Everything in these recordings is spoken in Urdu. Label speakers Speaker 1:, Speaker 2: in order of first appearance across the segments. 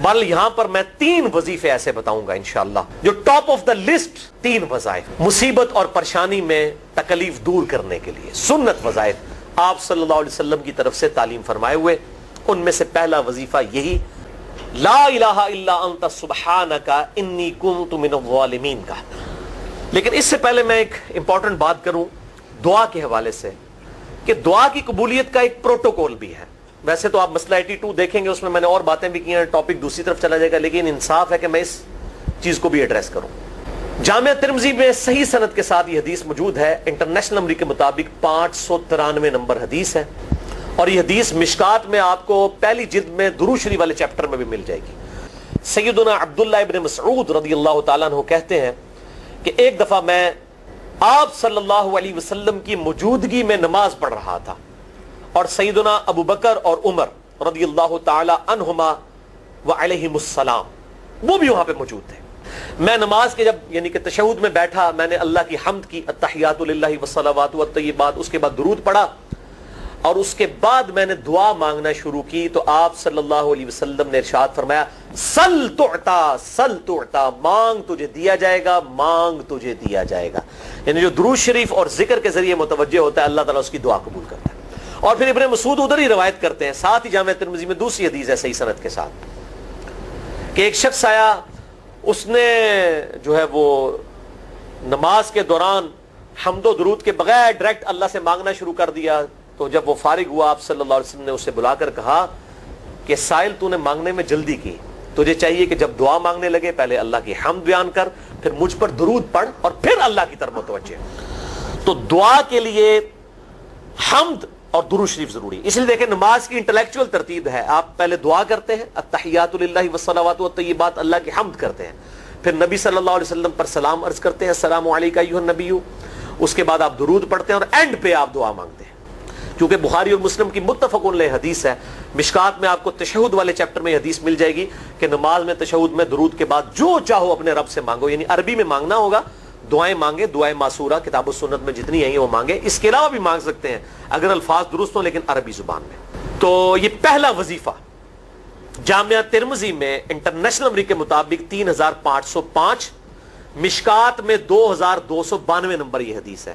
Speaker 1: بل یہاں پر میں 3 وظیفے ایسے بتاؤں گا انشاءاللہ جو ٹاپ آف دا لسٹ 3 وظائف مصیبت اور پریشانی میں تکلیف دور کرنے کے لیے سنت وظائف آپ صلی اللہ علیہ وسلم کی طرف سے تعلیم فرمائے ہوئے. ان میں سے پہلا وظیفہ یہی لا الہ الا انت سبحانک انی کنت من الظالمین کا. لیکن اس سے پہلے میں ایک امپورٹنٹ بات کروں دعا کے حوالے سے کہ دعا کی قبولیت کا ایک پروٹوکول بھی ہے. ویسے تو آپ مسئلہ 82 دیکھیں گے, اس میں نے اور باتیں بھی کی ہیں, ٹاپک دوسری طرف چلا جائے گا, لیکن انصاف ہے کہ میں اس چیز کو بھی ایڈریس کروں. جامعہ ترمذی میں صحیح سند کے ساتھ یہ حدیث موجود ہے. انٹرنیشنل نمبر کے مطابق 593 نمبر حدیث ہے, اور یہ حدیث مشکات میں آپ کو پہلی جلد میں درود شریف والے چیپٹر میں بھی مل جائے گی. سیدنا عبداللہ ابن مسعود رضی اللہ تعالیٰ عنہ کہتے ہیں کہ ایک دفعہ میں آپ صلی اللہ علیہ وسلم کی موجودگی میں نماز پڑھ رہا تھا, اور سیدنا ابو بکر اور عمر رضی اللہ تعالی عنہما وعلیہم السلام وہ بھی وہاں پہ موجود تھے. میں نماز کے جب یعنی کہ تشہد میں بیٹھا, میں نے اللہ کی حمد کی, التحیات للہ والصلوات والطیبات, اس کے بعد درود پڑھا, اور اس کے بعد میں نے دعا مانگنا شروع کی. تو آپ صلی اللہ علیہ وسلم نے ارشاد فرمایا سل تعطا سل تعطا, مانگ تجھے دیا جائے گا, مانگ تجھے دیا جائے گا. یعنی جو درود شریف اور ذکر کے ذریعے متوجہ ہوتا ہے اللہ تعالیٰ اس کی دعا قبول کرتا ہے. اور پھر ابن مسعود ادھر ہی روایت کرتے ہیں, ساتھ ہی جامعہ ترمذی میں دوسری حدیث ہے صحیح سند کے ساتھ کہ ایک شخص آیا, اس نے جو ہے وہ نماز کے دوران حمد و درود کے بغیر ڈائریکٹ اللہ سے مانگنا شروع کر دیا. تو جب وہ فارغ ہوا, آپ صلی اللہ علیہ وسلم نے اسے بلا کر کہا کہ سائل تو نے مانگنے میں جلدی کی, تجھے چاہیے کہ جب دعا مانگنے لگے پہلے اللہ کی حمد بیان کر, پھر مجھ پر درود پڑھ, اور پھر اللہ کی طرف متوجہ. تو دعا کے لیے حمد اور درود شریف ضروری. اس لیے دیکھیں نماز کی انٹلیکچوئل ترتیب ہے, آپ پہلے دعا کرتے ہیں التحیات للہ والصلوات والطیبات, اللہ کی حمد کرتے ہیں, پھر نبی صلی اللہ علیہ وسلم پر سلام عرض کرتے ہیں السلام علیکم ایھا النبی, اس کے بعد آپ درود پڑھتے ہیں, اور اینڈ پہ آپ دعا مانگتے ہیں. کیونکہ بخاری اور مسلم کی متفق علیہ حدیث ہے, مشکات میں آپ کو تشہد والے چیپٹر میں حدیث مل جائے گی کہ نماز میں تشہد میں درود کے بعد جو چاہو اپنے رب سے مانگو. یعنی عربی میں مانگنا ہوگا, دعائیں مانگے, دعائیں معصورہ کتاب و سنت میں جتنی ہیں وہ مانگے, اس کے علاوہ بھی مانگ سکتے ہیں اگر الفاظ درست ہوں لیکن عربی زبان میں. تو یہ پہلا وظیفہ جامعہ ترمذی میں انٹرنیشنل نمبر کے مطابق 3505, مشکات میں 2292 نمبر یہ حدیث ہے,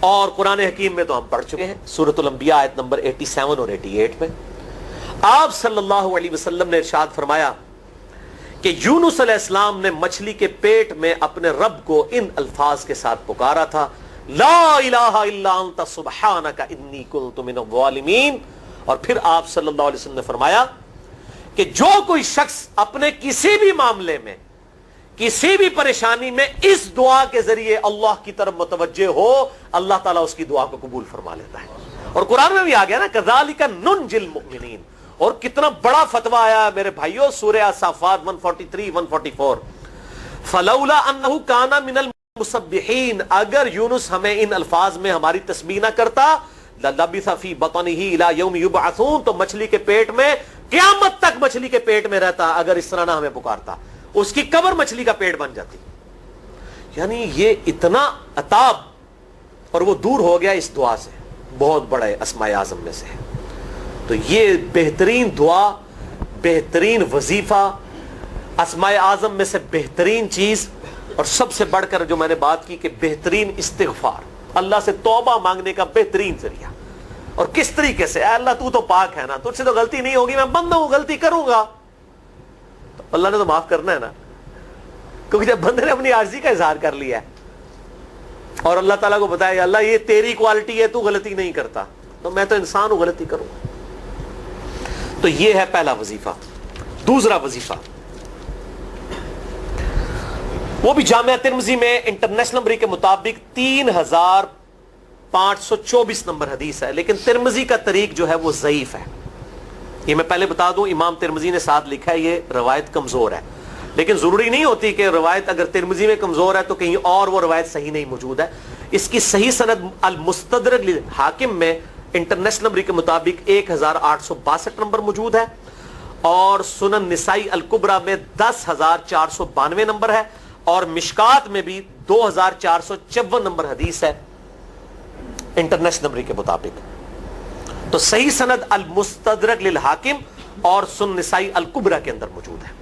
Speaker 1: اور قرآن حکیم میں تو ہم پڑھ چکے ہیں سورۃ الانبیاء آیت نمبر 87 اور 88 میں. آپ صلی اللہ علیہ وسلم نے ارشاد فرمایا کہ یونس علیہ السلام نے مچھلی کے پیٹ میں اپنے رب کو ان الفاظ کے ساتھ پکارا تھا لا الہ الا انت سبحانک انی کنت من الظالمین. اور پھر آپ صلی اللہ علیہ وسلم نے فرمایا کہ جو کوئی شخص اپنے کسی بھی معاملے میں کسی بھی پریشانی میں اس دعا کے ذریعے اللہ کی طرف متوجہ ہو, اللہ تعالیٰ اس کی دعا کو قبول فرما لیتا ہے. اور قرآن میں بھی آ گیا نا کذالک ننجی المؤمنین, اور کتنا بڑا فتویٰ آیا میرے بھائیوں سورہ الصافات 143 144, فلولا انہ کان من المسبحین, اگر یونس ہمیں ان الفاظ میں ہماری تسبیح نہ کرتا للبث فی بطنہ الی یوم یبعثون, تو مچھلی کے پیٹ میں قیامت تک مچھلی کے پیٹ میں رہتا اگر اس طرح نہ ہمیں پکارتا, اس کی قبر مچھلی کا پیٹ بن جاتی. یعنی یہ اتنا عطاب, اور وہ دور ہو گیا اس دعا سے, بہت بڑے اسماء اعظم میں سے ہے. تو یہ بہترین دعا, بہترین وظیفہ, اسماء اعظم میں سے بہترین چیز, اور سب سے بڑھ کر جو میں نے بات کی کہ بہترین استغفار, اللہ سے توبہ مانگنے کا بہترین ذریعہ. اور کس طریقے سے, اے اللہ تو پاک ہے نا, تجھ سے تو غلطی نہیں ہوگی, میں بندہ ہوں غلطی کروں گا, تو اللہ نے تو معاف کرنا ہے نا, کیونکہ جب بندے نے اپنی عاجزی کا اظہار کر لیا ہے اور اللہ تعالیٰ کو بتایا اللہ یہ تیری کوالٹی ہے, تو غلطی نہیں کرتا, تو میں تو انسان ہوں غلطی کروں. تو یہ ہے پہلا وظیفہ. دوسرا وظیفہ وہ بھی جامعہ ترمذی میں انٹرنیشنل نمبر کے مطابق 3524 نمبر حدیث ہے, لیکن ترمذی کا طریق جو ہے وہ ضعیف ہے. یہ میں پہلے بتا دوں, امام ترمذی نے ساتھ لکھا ہے یہ روایت کمزور ہے, لیکن ضروری نہیں ہوتی کہ روایت اگر ترمذی میں کمزور ہے تو کہیں اور وہ روایت صحیح نہیں موجود ہے. اس کی صحیح سند المستدرک للحاکم میں انٹرنیشنل نمبر کے مطابق 1862 نمبر موجود ہے, اور سنن نسائی الکبریٰ میں 10492 نمبر ہے, اور مشکات میں بھی 2454 نمبر حدیث ہے انٹرنیشنل نمبر کے مطابق. تو صحیح سند المستدرک للحاکم اور سنن نسائی الکبریٰ کے اندر موجود ہے.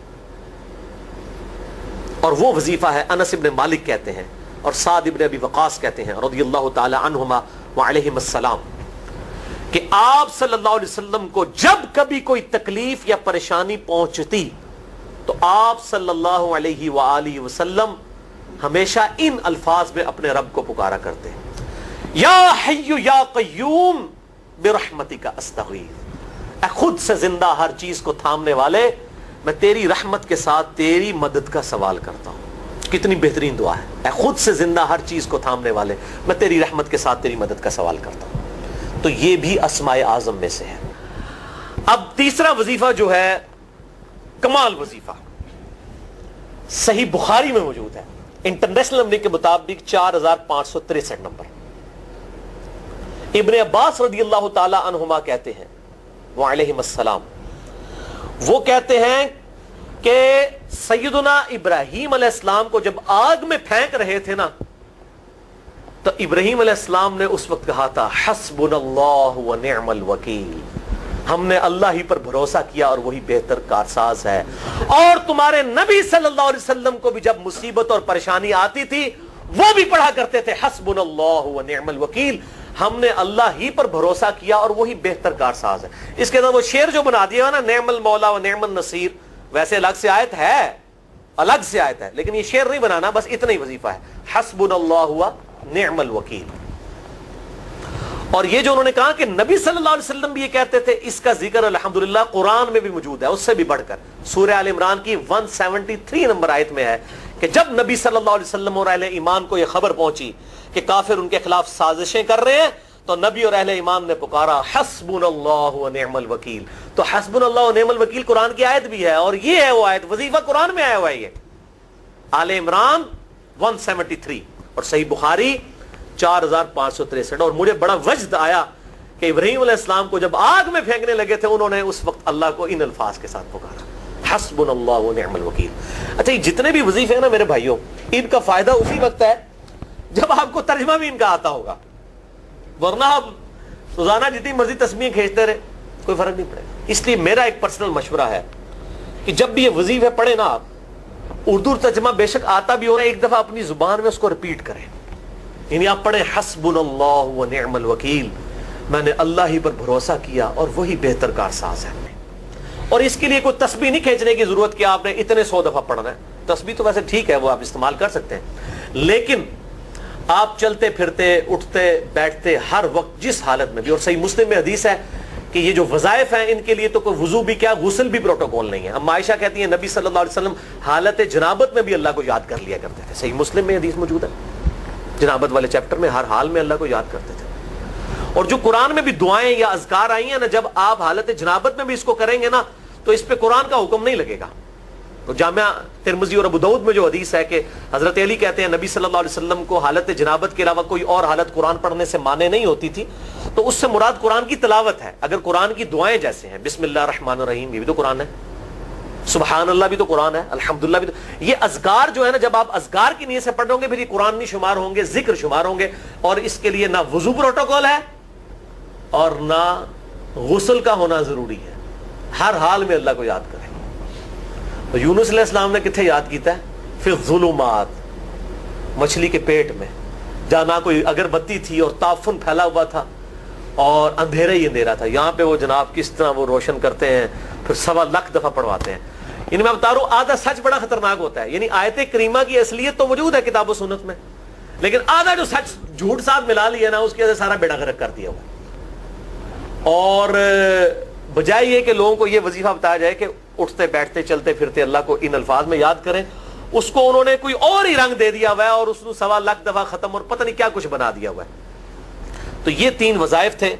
Speaker 1: اور وہ وظیفہ ہے انس ابن مالک کہتے ہیں اور سعد ابن ابی وقاص کہتے ہیں رضی اللہ تعالی عنہما وعلیہم السلام کہ آپ صلی اللہ علیہ وسلم کو جب کبھی کوئی تکلیف یا پریشانی پہنچتی تو آپ صلی اللہ علیہ وآلہ وسلم ہمیشہ ان الفاظ میں اپنے رب کو پکارا کرتے ہیں, یا حی یا قیوم برحمتک استغیث, اے خود سے زندہ ہر چیز کو تھامنے والے, میں تیری رحمت کے ساتھ تیری مدد کا سوال کرتا ہوں. کتنی بہترین دعا ہے, اے خود سے زندہ ہر چیز کو تھامنے والے, میں تیری رحمت کے ساتھ تیری مدد کا سوال کرتا ہوں. تو یہ بھی اسماء اعظم میں سے ہے. اب تیسرا وظیفہ جو ہے کمال وظیفہ, صحیح بخاری میں موجود ہے, انٹرنیشنل نمبر کے مطابق 4563 نمبر. ابن عباس رضی اللہ تعالی عنہما کہتے ہیں وعلیہم السلام, وہ کہتے ہیں کہ سیدنا ابراہیم علیہ السلام کو جب آگ میں پھینک رہے تھے نا, تو ابراہیم علیہ السلام نے اس وقت کہا تھا حسبنا اللہ و نعم الوکیل, ہم نے اللہ ہی پر بھروسہ کیا اور وہی بہتر کارساز ہے. اور تمہارے نبی صلی اللہ علیہ وسلم کو بھی جب مصیبت اور پریشانی آتی تھی وہ بھی پڑھا کرتے تھے حسبنا اللہ و نعم الوکیل, ہم نے اللہ ہی پر بھروسہ کیا اور وہی بہتر کارساز ہے. اس کے اندر وہ شعر جو بنا دیا نا, نعم المولا و نعم النصیر, ویسے الگ سے آیت ہے, الگ سے آیت ہے, لیکن یہ شعر نہیں بنانا, بس اتنا ہی وظیفہ ہے حسبنا اللہ و نعم الوکیل. اور یہ جو انہوں نے کہا کہ نبی صلی اللہ علیہ وسلم بھی یہ کہتے تھے, اس کا ذکر الحمدللہ قرآن میں بھی موجود ہے, اس سے بھی بڑھ کر سورہ آل عمران کی 173 نمبر آیت میں ہے کہ جب نبی صلی اللہ علیہ وسلم اور اہل ایمان کو یہ خبر پہنچی کہ کافر ان کے خلاف سازشیں کر رہے ہیں, تو نبی اور اہل ایمان نے پکارا حسبنا اللہ و نعم الوکیل. تو حسبنا اللہ و نعم الوکیل قرآن کی آیت بھی ہے, اور یہ ہے وہ آیت, وظیفہ قرآن میں آیا ہوا ہے یہ, آل عمران 173 اور صحیح بخاری 4563. اور مجھے بڑا وجد آیا کہ ابراہیم علیہ السلام کو جب آگ میں پھینکنے لگے تھے, انہوں نے اس وقت اللہ کو ان الفاظ کے ساتھ پکارا حسبنا اللہ و نعم الوکیل. اچھا, یہ جتنے بھی وظیفے ہیں نا میرے بھائیوں, ان کا فائدہ اسی وقت ہے جب آپ کو ترجمہ بھی ان کا آتا ہوگا, ورنہ آپ روزانہ جتنی مرضی تسبیح کھینچتے رہے کوئی فرق نہیں پڑے گا. اس لیے میرا ایک پرسنل مشورہ ہے کہ جب بھی یہ وظیفے پڑھے نا آپ, اردو ترجمہ بے شک آتا بھی ہو, ایک دفعہ اپنی زبان میں اس کو ریپیٹ کریں. یعنی آپ پڑھیں حسبنا اللہ و نعم الوکیل, میں نے اللہ ہی پر بھروسہ کیا اور وہی بہتر کارساز ہے. اور اس کے لیے کوئی تسبیح نہیں کھینچنے کی ضرورت کہ آپ نے اتنے 100 دفعہ پڑھنا ہے. تسبیح تو ویسے ٹھیک ہے, وہ آپ استعمال کر سکتے ہیں, لیکن آپ چلتے پھرتے اٹھتے بیٹھتے ہر وقت جس حالت میں بھی, اور صحیح مسلم میں حدیث ہے کہ یہ جو وظائف ہیں ان کے لیے تو کوئی وضو بھی کیا, غسل بھی پروٹوکول نہیں ہے. اب عائشہ کہتی ہیں نبی صلی اللہ علیہ وسلم حالت جنابت میں بھی اللہ کو یاد کر لیا کرتے تھے. صحیح مسلم میں حدیث موجود ہے, جنابت والے چیپٹر میں, ہر حال میں اللہ کو یاد کرتے تھے. اور جو قرآن میں بھی دعائیں یا اذکار آئی ہیں نا, جب آپ حالت جنابت میں بھی اس کو کریں گے نا تو اس پہ قرآن کا حکم نہیں لگے گا. تو جامعہ ترمذی اور ابو داؤد میں جو حدیث ہے کہ حضرت علی کہتے ہیں نبی صلی اللہ علیہ وسلم کو حالت جنابت کے علاوہ کوئی اور حالت قرآن پڑھنے سے مانے نہیں ہوتی تھی, تو اس سے مراد قرآن کی تلاوت ہے. اگر قرآن کی دعائیں جیسے ہیں بسم اللہ الرحمن الرحیم, یہ بھی تو قرآن ہے, سبحان اللہ بھی تو قرآن ہے, الحمدللہ بھی تو, یہ اذکار جو ہے نا, جب آپ اذکار کی نیت سے پڑھ رہے ہوں گے پھر یہ قرآن نہیں شمار ہوں گے, ذکر شمار ہوں گے. اور اس کے لیے نہ وضو پروٹوکول ہے اور نہ غسل کا ہونا ضروری ہے, ہر حال میں اللہ کو یاد کریں. تو یونس علیہ السلام نے کتنے یاد کیتا ہے, فی الظلمات, مچھلی کے پیٹ میں, جہاں نہ کوئی اگربتی تھی اور تعفن پھیلا ہوا تھا اور اندھیرا ہی اندھیرا تھا. یہاں پہ وہ جناب کس طرح وہ روشن کرتے ہیں, پھر 1.25 دفعہ پڑھواتے ہیں. یعنی میں بتا رہا ہوں آدھا سچ بڑا خطرناک ہوتا ہے. یعنی آیت کریمہ کی اصلیت تو موجود ہے کتاب و سنت میں, لیکن آدھا جو سچ جھوٹ ساتھ ملا لیا نا, اس کی وجہ سے سارا بیڑا غرق کر دیا ہوا. اور بجائے یہ کہ لوگوں کو یہ وظیفہ بتایا جائے کہ اٹھتے بیٹھتے چلتے پھرتے اللہ کو ان الفاظ میں یاد کریں, اس کو انہوں نے کوئی اور ہی رنگ دے دیا ہوا ہے اور اس کو 1.25 دفعہ ختم اور پتہ نہیں کیا کچھ بنا دیا ہوا ہے. تو یہ 3 وظائف تھے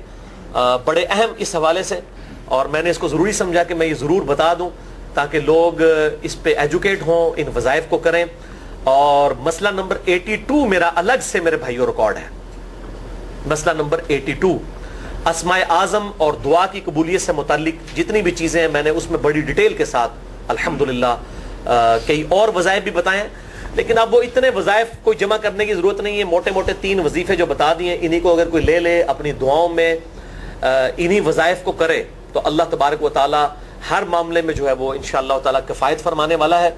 Speaker 1: بڑے اہم اس حوالے سے, اور میں نے اس کو ضروری سمجھا کہ میں یہ ضرور بتا دوں تاکہ لوگ اس پہ ایجوکیٹ ہوں, ان وظائف کو کریں. اور مسئلہ نمبر 82 میرا الگ سے میرے بھائیوں ریکارڈ ہے. مسئلہ نمبر 82 اسماء اعظم اور دعا کی قبولیت سے متعلق جتنی بھی چیزیں ہیں میں نے اس میں بڑی ڈیٹیل کے ساتھ الحمدللہ کئی اور وظائف بھی بتائے ہیں, لیکن اب وہ اتنے وظائف کوئی جمع کرنے کی ضرورت نہیں ہے. موٹے موٹے 3 وظیفے جو بتا دیے, انہی کو اگر کوئی لے لے اپنی دعاؤں میں انہی وظائف کو کرے تو اللہ تبارک و تعالی ہر معاملے میں جو ہے وہ انشاءاللہ تعالیٰ کفایت فرمانے والا ہے.